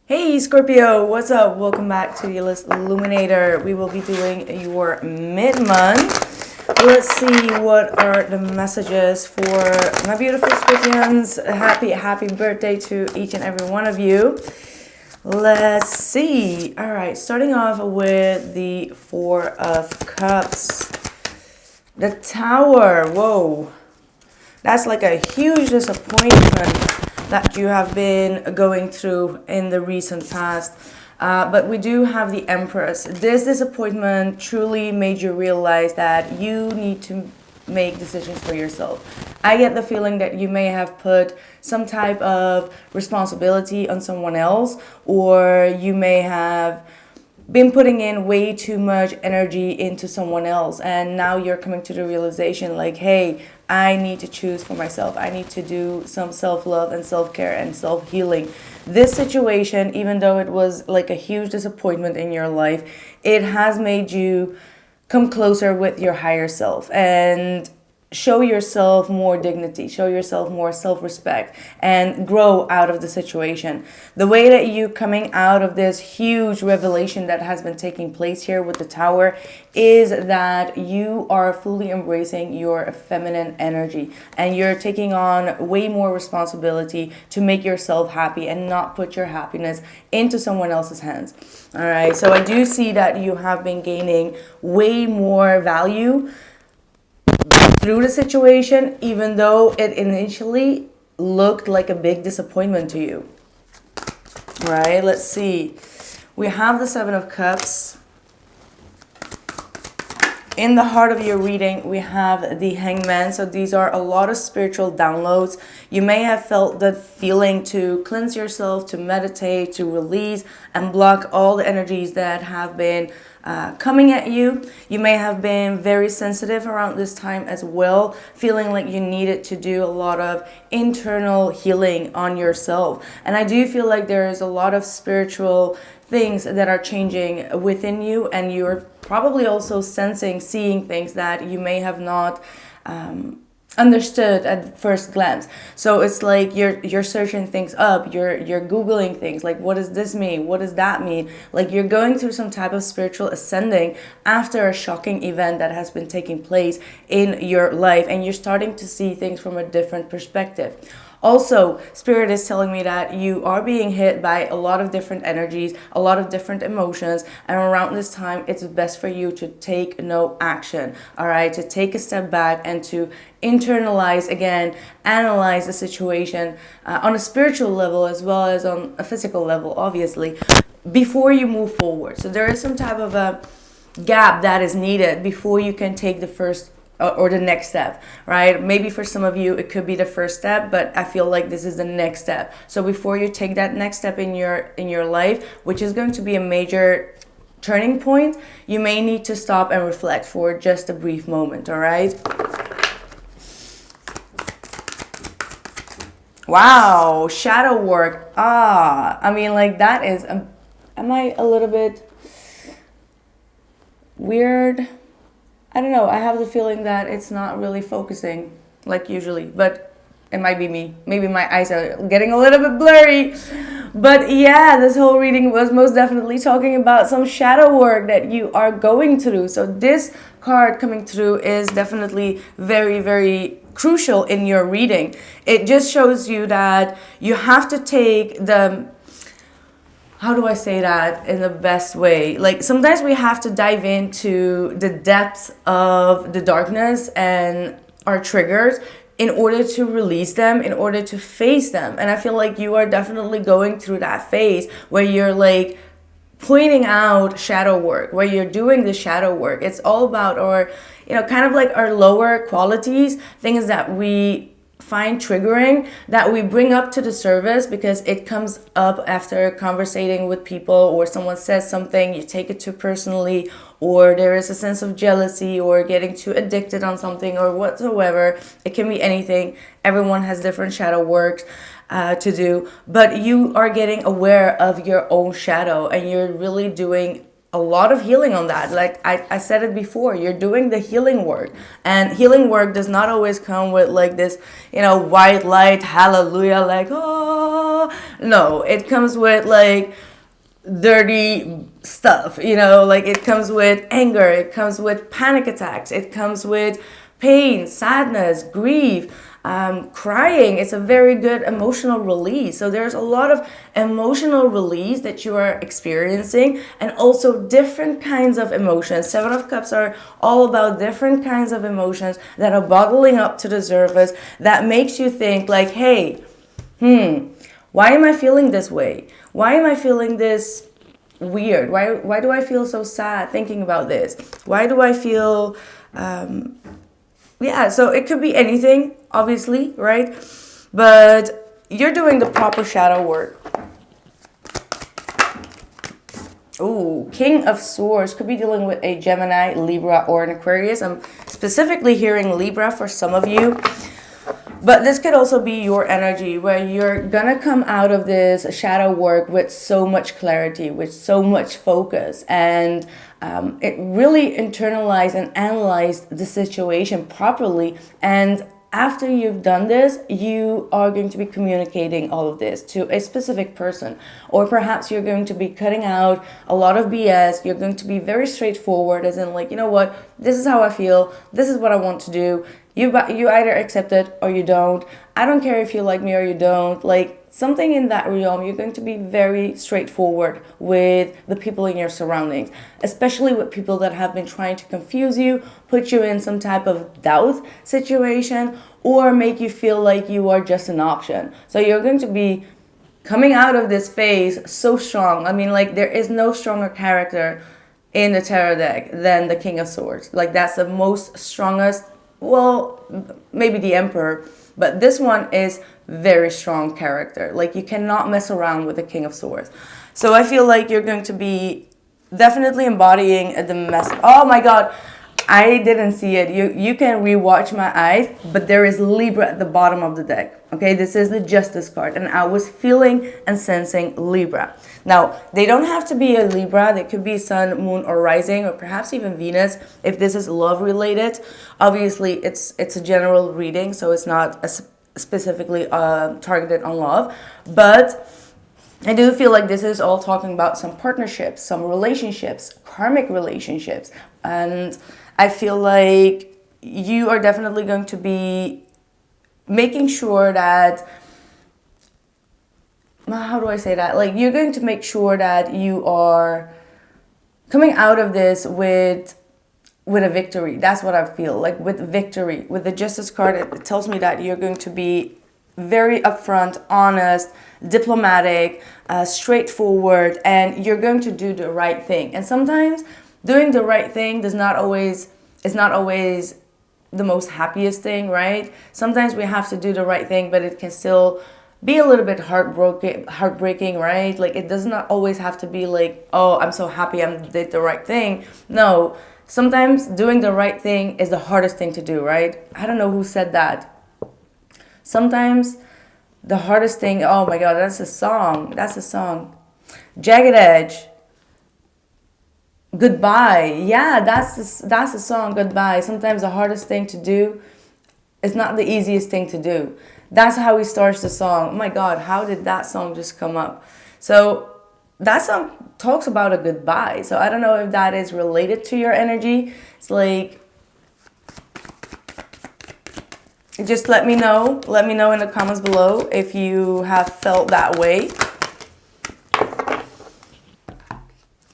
Hey Scorpio, what's up? Welcome back to the Illest Illuminator. We will be doing your mid-month. Let's see what are the messages for my beautiful Scorpions. Happy birthday to each and every one of you. Let's see. All right, starting off with the Four of Cups. The Tower. Whoa. That's like a huge disappointment that you have been going through in the recent past. But we do have the Empress. This disappointment truly made you realize that you need to make decisions for yourself. I get the feeling that you may have put some type of responsibility on someone else, or you may have been putting in way too much energy into someone else, and now you're coming to the realization like, hey, I need to choose for myself. I need to do some self-love and self-care and self-healing. This situation, even though it was like a huge disappointment in your life, it has made you come closer with your higher self and show yourself more dignity, show yourself more self-respect, and grow out of the situation. The way that you coming out of this huge revelation that has been taking place here with the Tower is that you are fully embracing your feminine energy, and you're taking on way more responsibility to make yourself happy and not put your happiness into someone else's hands. All right, so I do see that you have been gaining way more value through the situation, even though it initially looked like a big disappointment to you. Right, let's see. We have the Seven of Cups. In the heart of your reading, we have the Hangman. So these are a lot of spiritual downloads. You may have felt that feeling to cleanse yourself, to meditate, to release and block all the energies that have been coming at you. You may have been very sensitive around this time as well, feeling like you needed to do a lot of internal healing on yourself. And I do feel like there is a lot of spiritual things that are changing within you, and you're probably also sensing, seeing things that you may have not understood at first glance. So it's like you're searching things up, you're googling things like, what does this mean, what does that mean? Like you're going through some type of spiritual ascending after a shocking event that has been taking place in your life, and you're starting to see things from a different perspective. Also, Spirit is telling me that you are being hit by a lot of different energies, a lot of different emotions, and around this time, it's best for you to take no action, all right? To take a step back and to internalize again, analyze the situation on a spiritual level as well as on a physical level, obviously, before you move forward. So there is some type of a gap that is needed before you can take the first or the next step, right? Maybe for some of you it could be the first step, but I feel like this is the next step. So before you take that next step in your life, which is going to be a major turning point, you may need to stop and reflect for just a brief moment. All right. Wow, shadow work. I mean, like that is am I a little bit weird? I don't know. I have the feeling that it's not really focusing like usually, but it might be me. Maybe my eyes are getting a little bit blurry. But yeah, this whole reading was most definitely talking about some shadow work that you are going through. So this card coming through is definitely very, very crucial in your reading. It just shows you that you have to take the, how do I say that in the best way? Like sometimes we have to dive into the depths of the darkness and our triggers in order to release them, in order to face them. And I feel like you are definitely going through that phase where you're like pointing out shadow work, where you're doing the shadow work. It's all about our, kind of like our lower qualities, things that we find triggering, that we bring up to the surface because it comes up after conversating with people, or someone says something, you take it too personally, or there is a sense of jealousy or getting too addicted on something or whatsoever. It can be anything. Everyone has different shadow work to do, but you are getting aware of your own shadow, and you're really doing a lot of healing on that. Like I said it before, you're doing the healing work, and healing work does not always come with like this, white light, hallelujah, like, oh, no, it comes with like dirty stuff, like it comes with anger, it comes with panic attacks, it comes with pain, sadness, grief, crying. It's a very good emotional release. So there's a lot of emotional release that you are experiencing, and also different kinds of emotions. Seven of Cups are all about different kinds of emotions that are bottling up to the surface, that makes you think like, hey, why am I feeling this way? Why am I feeling this weird? Why do I feel so sad thinking about this? Why do I feel so it could be anything, obviously, right? But you're doing the proper shadow work. Ooh, King of Swords could be dealing with a Gemini, Libra, or an Aquarius. I'm specifically hearing Libra for some of you. But this could also be your energy, where you're gonna come out of this shadow work with so much clarity, with so much focus, and it really internalized and analyzed the situation properly. And after you've done this, you are going to be communicating all of this to a specific person, or perhaps you're going to be cutting out a lot of BS. You're going to be very straightforward, as in like, you know what, this is how I feel, this is what I want to do. You either accept it or you don't. I don't care if you like me or you don't. Like, something in that realm, you're going to be very straightforward with the people in your surroundings, especially with people that have been trying to confuse you, put you in some type of doubt situation, or make you feel like you are just an option. So you're going to be coming out of this phase so strong. I mean, like, there is no stronger character in the tarot deck than the King of Swords. Like, that's the most strongest. Well, maybe the Emperor, but this one is very strong character. Like, you cannot mess around with the King of Swords. So I feel like you're going to be definitely embodying the message. Oh my God, I didn't see it. You can rewatch my eyes, but there is Libra at the bottom of the deck. Okay, this is the Justice card, and I was feeling and sensing Libra. Now, they don't have to be a Libra. They could be Sun, Moon, or Rising, or perhaps even Venus, if this is love related. Obviously, it's a general reading, so it's not specifically targeted on love. But I do feel like this is all talking about some partnerships, some relationships, karmic relationships. And I feel like you are definitely going to be making sure that, how do I say that? Like, you're going to make sure that you are coming out of this with a victory. That's what I feel like, with victory. With the Justice card, it tells me that you're going to be very upfront, honest, diplomatic, straightforward, and you're going to do the right thing. And sometimes doing the right thing is not always the most happiest thing, right? Sometimes we have to do the right thing, but it can still be a little bit heartbreaking, right? Like, it does not always have to be like, oh, I'm so happy I did the right thing. No, sometimes doing the right thing is the hardest thing to do, right? I don't know who said that. Sometimes the hardest thing, oh my God, that's a song. Jagged Edge. Goodbye. Yeah, that's the song, Goodbye. Sometimes the hardest thing to do is not the easiest thing to do. That's how he starts the song. Oh my God, how did that song just come up? So that song talks about a goodbye. So I don't know if that is related to your energy. It's like, just let me know. Let me know in the comments below if you have felt that way.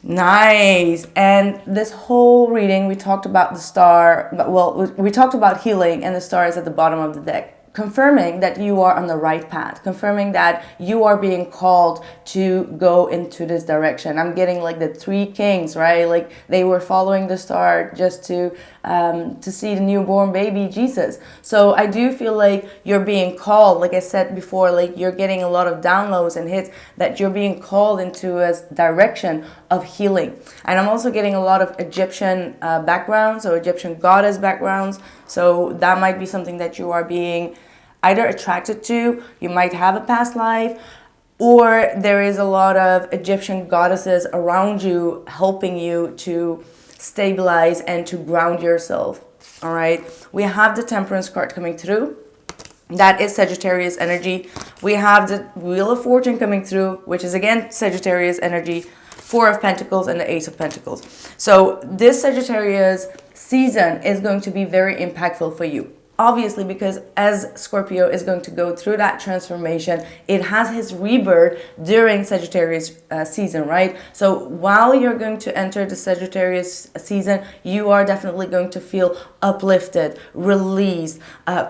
Nice. And this whole reading, we talked about the star. Well, we talked about healing, and the star is at the bottom of the deck. Confirming that you are on the right path, confirming that you are being called to go into this direction. I'm getting like the three kings, right? Like, they were following the star just to see the newborn baby Jesus. So I do feel like you're being called, like I said before, like you're getting a lot of downloads and hits, that you're being called into a direction of healing. And I'm also getting a lot of Egyptian backgrounds, or Egyptian goddess backgrounds. So that might be something that you are being either attracted to. You might have a past life. or there is a lot of Egyptian goddesses around you helping you to stabilize and to ground yourself. All right, we have the Temperance card coming through. That is Sagittarius energy. We have the Wheel of Fortune coming through, which is again Sagittarius energy. Four of Pentacles and the Ace of Pentacles. So this Sagittarius season is going to be very impactful for you. Obviously, because as Scorpio is going to go through that transformation, it has his rebirth during Sagittarius season, right? So while you're going to enter the Sagittarius season, you are definitely going to feel uplifted, released,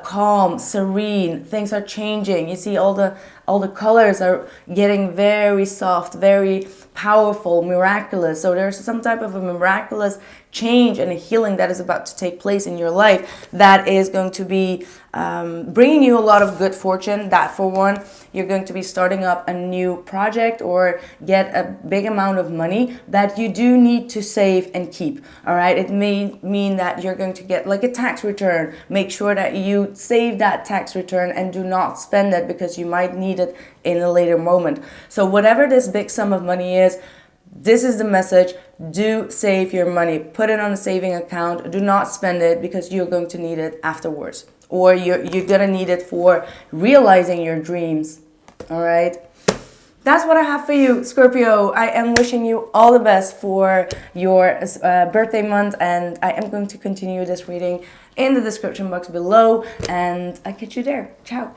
calm, serene. Things are changing. You see all the colors are getting very soft, very powerful, miraculous. So there's some type of a miraculous change and a healing that is about to take place in your life that is going to be bringing you a lot of good fortune. That for one, you're going to be starting up a new project or get a big amount of money that you do need to save and keep. All right, it may mean that you're going to get like a tax return. Make sure that you save that tax return and do not spend it because you might need it in a later moment. So whatever this big sum of money is, this is the message. Do save your money. Put it on a saving account. Do not spend it because you're going to need it afterwards. Or you're going to need it for realizing your dreams. All right. That's what I have for you, Scorpio. I am wishing you all the best for your birthday month. And I am going to continue this reading in the description box below. And I'll catch you there. Ciao.